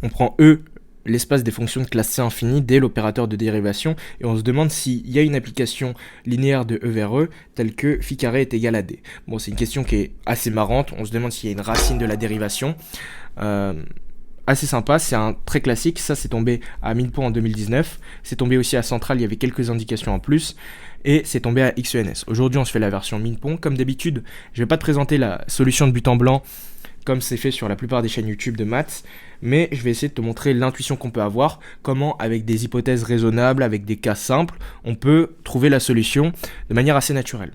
on prend E, l'espace des fonctions de classe C infinie, D, l'opérateur de dérivation, et on se demande s'il y a une application linéaire de E vers E, telle que phi carré est égal à D. Bon, c'est une question qui est assez marrante, on se demande s'il y a une racine de la dérivation. Assez sympa, c'est un très classique, ça c'est tombé à 1000 points en 2019, c'est tombé aussi à Centrale, il y avait quelques indications en plus, et c'est tombé à XENS. Aujourd'hui on se fait la version 1000 points, comme d'habitude, je vais pas te présenter la solution de but en blanc, comme c'est fait sur la plupart des chaînes YouTube de maths, mais je vais essayer de te montrer l'intuition qu'on peut avoir, comment avec des hypothèses raisonnables, avec des cas simples, on peut trouver la solution de manière assez naturelle.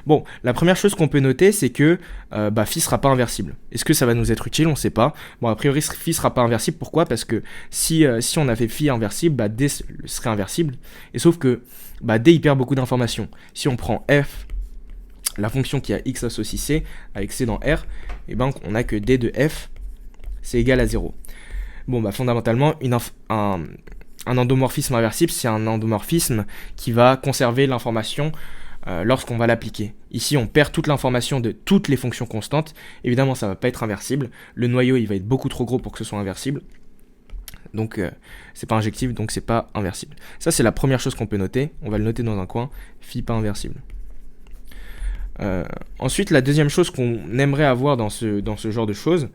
Bon, la première chose qu'on peut noter, c'est que phi sera pas inversible. Est-ce que ça va nous être utile? On ne sait pas. Bon, a priori, phi sera pas inversible. Pourquoi? Parce que si on a fait phi inversible, d serait inversible. Et sauf que d, il perd beaucoup d'informations. Si on prend f, la fonction qui a x associe c, avec c dans R, et on a que d de f, c'est égal à 0. Bon, fondamentalement, un endomorphisme inversible, c'est un endomorphisme qui va conserver l'information lorsqu'on va l'appliquer. Ici, on perd toute l'information de toutes les fonctions constantes. Évidemment, ça ne va pas être inversible. Le noyau, il va être beaucoup trop gros pour que ce soit inversible. Donc, c'est pas injectif, donc c'est pas inversible. Ça, c'est la première chose qu'on peut noter. On va le noter dans un coin. Phi pas inversible. Ensuite, la deuxième chose qu'on aimerait avoir dans ce genre de choses,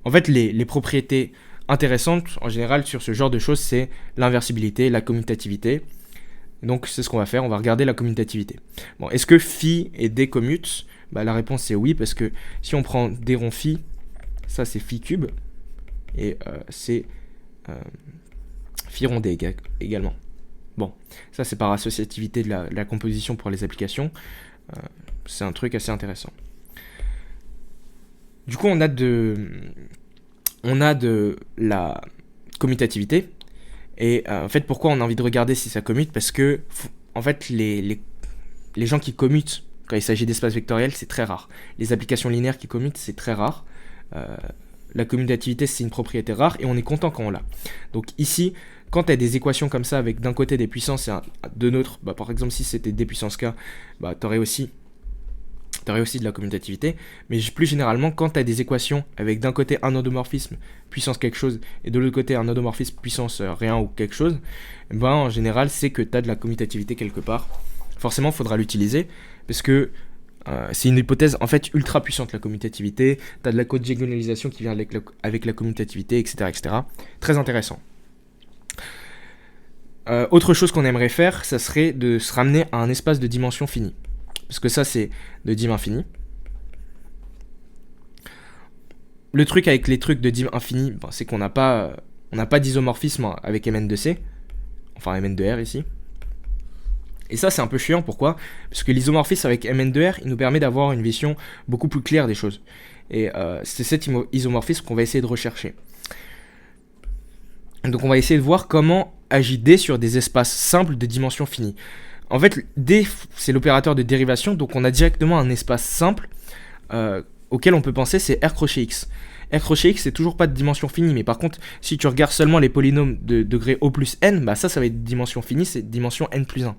en fait, les propriétés intéressantes, en général, sur ce genre de choses, c'est l'inversibilité, la commutativité. Donc c'est ce qu'on va faire, on va regarder la commutativité. Bon, est-ce que phi et d commutent? La réponse c'est oui, parce que si on prend d rond phi, ça c'est phi cube, et c'est phi rond d également. Bon, ça c'est par associativité de la composition pour les applications, c'est un truc assez intéressant. Du coup on a de la commutativité. Et en fait, pourquoi on a envie de regarder si ça commute? Parce que, en fait, les gens qui commutent, quand il s'agit d'espaces vectoriels, c'est très rare. Les applications linéaires qui commutent, c'est très rare. La commutativité, c'est une propriété rare, et on est content quand on l'a. Donc ici, quand tu as des équations comme ça, avec d'un côté des puissances et de l'autre, par exemple, si c'était d puissance k, tu aurais aussi de la commutativité, mais plus généralement, quand tu as des équations avec d'un côté un endomorphisme puissance quelque chose et de l'autre côté un endomorphisme puissance rien ou quelque chose, en général, c'est que tu as de la commutativité quelque part. Forcément, il faudra l'utiliser parce que c'est une hypothèse en fait ultra puissante, la commutativité. Tu as de la codiagonalisation qui vient avec la commutativité, etc., etc. Très intéressant. Autre chose qu'on aimerait faire, ça serait de se ramener à un espace de dimension finie. Parce que ça, c'est de dim infini. Le truc avec les trucs de dim infini, c'est qu'on n'a pas d'isomorphisme avec Mn de C. Enfin, Mn de R ici. Et ça, c'est un peu chiant. Pourquoi? Parce que l'isomorphisme avec Mn de R, il nous permet d'avoir une vision beaucoup plus claire des choses. Et c'est cet isomorphisme qu'on va essayer de rechercher. Donc, on va essayer de voir comment agit D sur des espaces simples de dimension finie. En fait, D, c'est l'opérateur de dérivation, donc on a directement un espace simple auquel on peut penser, c'est R crochet X. R crochet X, c'est toujours pas de dimension finie, mais par contre, si tu regardes seulement les polynômes de degré O plus N, ça va être dimension finie, c'est dimension N plus 1.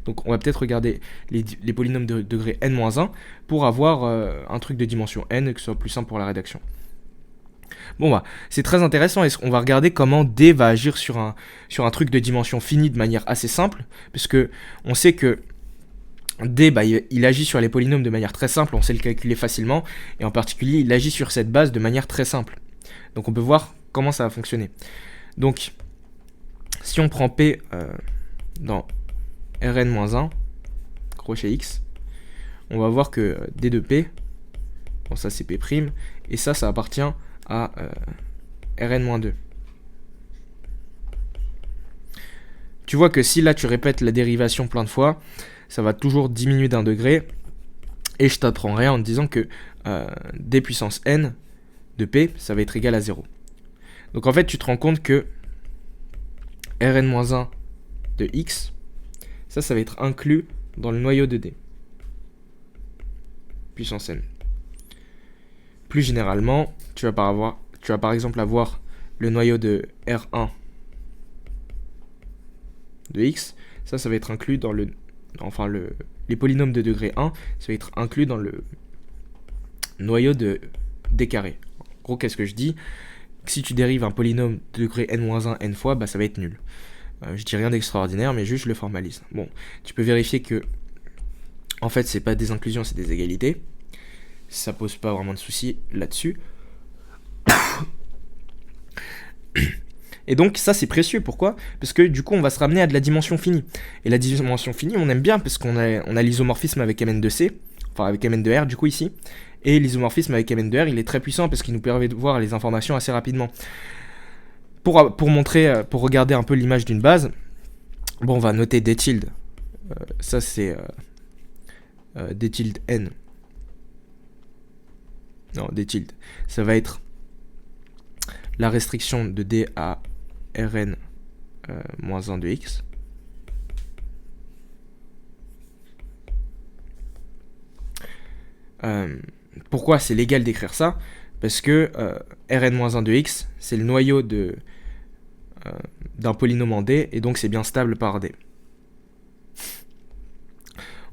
Donc on va peut-être regarder les polynômes de degré N-1 pour avoir un truc de dimension N, et que ce soit plus simple pour la rédaction. Bon c'est très intéressant, et on va regarder comment D va agir sur un truc de dimension finie de manière assez simple, puisque on sait que D, il agit sur les polynômes de manière très simple, on sait le calculer facilement, et en particulier, il agit sur cette base de manière très simple. Donc on peut voir comment ça va fonctionner. Donc, si on prend P dans Rn-1, crochet X, on va voir que D de P, ça c'est P', et ça appartient à Rn-2. Tu vois que si là tu répètes la dérivation plein de fois, ça va toujours diminuer d'un degré, et je t'apprends rien en te disant que d puissance n de P, ça va être égal à 0. Donc en fait, tu te rends compte que Rn-1 de X, ça va être inclus dans le noyau de D, puissance n. Plus généralement, tu vas par exemple avoir le noyau de R1 de X, ça va être inclus dans les polynômes de degré 1, ça va être inclus dans le noyau de D carré. En gros, qu'est-ce que je dis? si tu dérives un polynôme de degré n-1 n fois, bah ça va être nul. Je dis rien d'extraordinaire, mais juste je le formalise. Bon, tu peux vérifier que, en fait, c'est pas des inclusions, c'est des égalités. Ça pose pas vraiment de soucis là-dessus. Et donc ça c'est précieux, pourquoi? Parce que du coup on va se ramener à de la dimension finie. Et la dimension finie on aime bien parce qu'on a l'isomorphisme avec Mn de C, enfin avec Mn de R du coup ici. Et l'isomorphisme avec Mn de R il est très puissant parce qu'il nous permet de voir les informations assez rapidement. Pour montrer, pour regarder un peu l'image d'une base, bon on va noter D tilde. Ça c'est D tilde N. Non, D tilde. Ça va être la restriction de D à Rn moins 1 de x. Pourquoi c'est légal d'écrire ça? Parce que Rn moins 1 de x, c'est le noyau d'un polynôme en D, et donc c'est bien stable par D.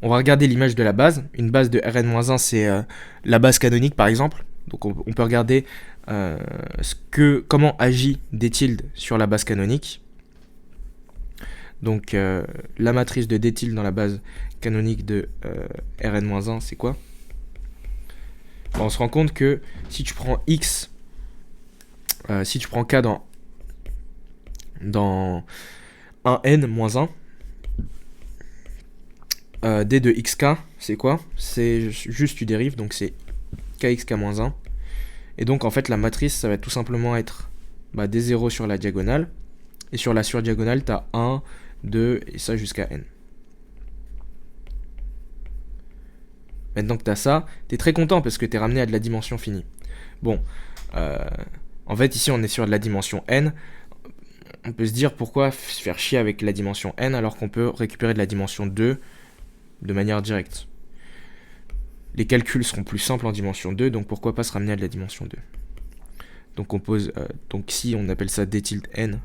On va regarder l'image de la base. Une base de Rn-1, c'est la base canonique par exemple. Donc on peut regarder comment agit D tilde sur la base canonique. Donc la matrice de D tilde dans la base canonique de Rn-1, c'est quoi? On se rend compte que si tu prends X, si tu prends K dans 1n-1, D de xk, c'est quoi? C'est juste tu dérives, donc c'est kxk-1. Et donc en fait la matrice, ça va tout simplement être D0 sur la diagonale. Et sur la surdiagonale, tu as 1, 2, et ça jusqu'à n. Maintenant que tu as ça, tu es très content parce que tu es ramené à de la dimension finie. Bon, en fait ici on est sur de la dimension n. On peut se dire pourquoi se faire chier avec la dimension n alors qu'on peut récupérer de la dimension 2 de manière directe. Les calculs seront plus simples en dimension 2, donc pourquoi pas se ramener à de la dimension 2. Donc on pose, donc si on appelle ça D tilde n,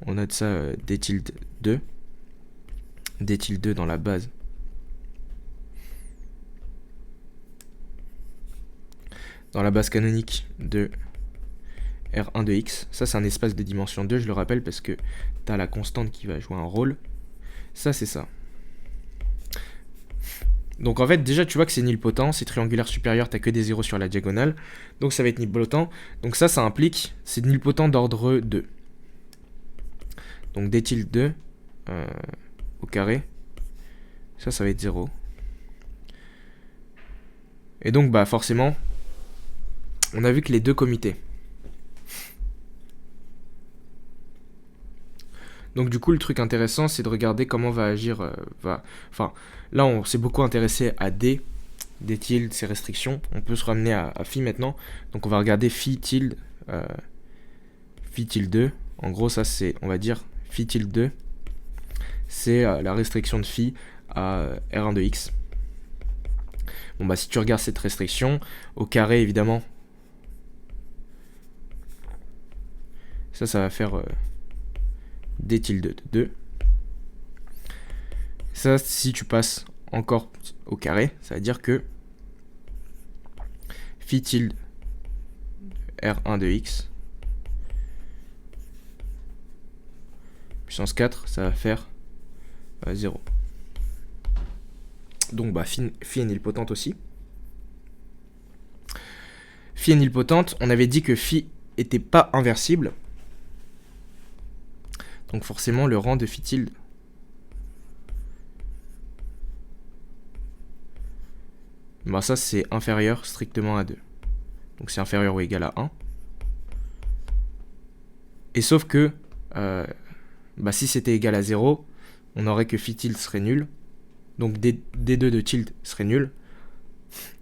on note ça D tilde 2, D tilde 2 dans la base. Dans la base canonique de R1 de x, ça c'est un espace de dimension 2, je le rappelle parce que tu as la constante qui va jouer un rôle. Ça c'est ça. Donc en fait déjà tu vois que c'est nilpotent, c'est triangulaire supérieur, t'as que des zéros sur la diagonale, donc ça va être nilpotent. Donc ça implique, c'est nilpotent d'ordre 2. Donc D tilde 2 au carré, ça va être 0. Et donc forcément, on a vu que les deux commutés. Donc du coup le truc intéressant c'est de regarder comment va agir, enfin là on s'est beaucoup intéressé à D tilde, ses restrictions, on peut se ramener à phi maintenant, donc on va regarder phi tilde 2, en gros ça c'est, on va dire, phi tilde 2, c'est la restriction de phi à R1 de x. Bon si tu regardes cette restriction, au carré évidemment, ça va faire D tilde 2. Ça, si tu passes encore au carré, ça veut dire que phi tilde R1 de x puissance 4, ça va faire 0. Donc phi est nilpotente aussi. Phi est nilpotente, on avait dit que phi était pas inversible. Donc forcément le rang de phi tilde ça c'est inférieur strictement à 2. Donc c'est inférieur ou égal à 1. Et sauf que si c'était égal à 0, on aurait que phi tilde serait nul. Donc D2 de tilde serait nul.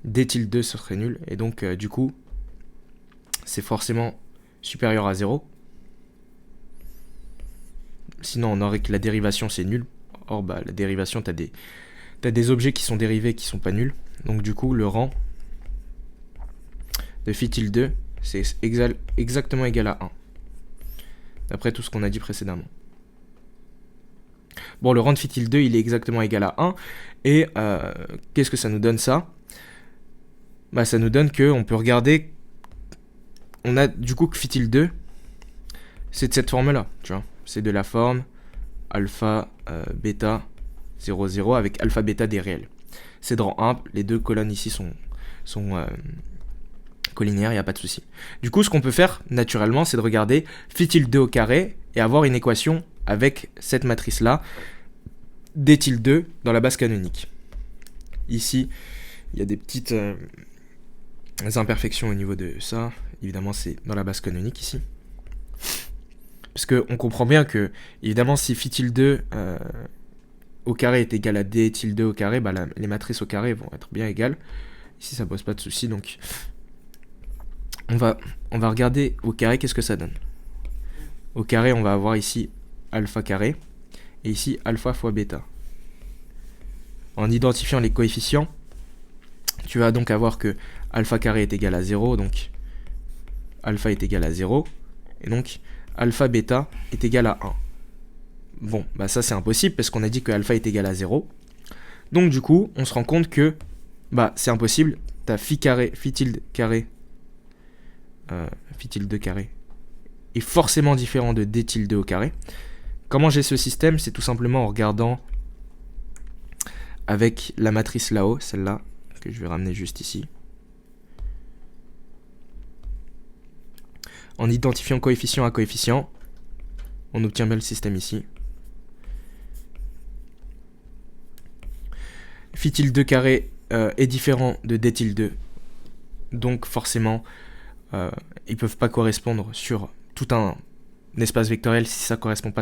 D tilde 2 serait nul. Et donc du coup, c'est forcément supérieur à 0. Sinon on aurait que la dérivation c'est nul. Or la dérivation, t'as des objets qui sont dérivés qui sont pas nuls. Donc du coup le rang de phi tilde 2 c'est exactement égal à 1. D'après tout ce qu'on a dit précédemment. Bon, le rang de phi tilde 2 il est exactement égal à 1. Et qu'est-ce que ça nous donne ça? Ça nous donne qu'on peut regarder on a du coup que phi tilde 2, c'est de cette forme-là, tu vois. C'est de la forme alpha, bêta, 0, 0, avec alpha, bêta des réels. C'est de rang 1, les deux colonnes ici sont collinéaires, il n'y a pas de souci. Du coup, ce qu'on peut faire, naturellement, c'est de regarder phi tilde 2 au carré et avoir une équation avec cette matrice-là, d tilde 2 dans la base canonique. Ici, il y a des petites imperfections au niveau de ça. Évidemment, c'est dans la base canonique ici. Parce qu'on comprend bien que, évidemment, si phi tilde 2 au carré est égal à d tilde 2 au carré, bah les matrices au carré vont être bien égales. Ici, ça pose pas de souci, donc on va regarder au carré qu'est-ce que ça donne. Au carré, on va avoir ici alpha carré, et ici alpha fois bêta. En identifiant les coefficients, tu vas donc avoir que alpha carré est égal à 0, donc alpha est égal à 0, et donc alpha bêta est égal à 1. Bon, bah ça c'est impossible parce qu'on a dit que alpha est égal à 0. Donc du coup, on se rend compte que bah c'est impossible. T'as phi tilde carré, phi tilde carré est forcément différent de d tilde au carré. Comment j'ai ce système? C'est tout simplement en regardant avec la matrice là-haut, celle-là, que je vais ramener juste ici. En identifiant coefficient à coefficient, on obtient bien le système ici. Phi tilde carré est différent de d tilde 2. Donc forcément, ils ne peuvent pas correspondre sur tout un espace vectoriel si ça ne correspond pas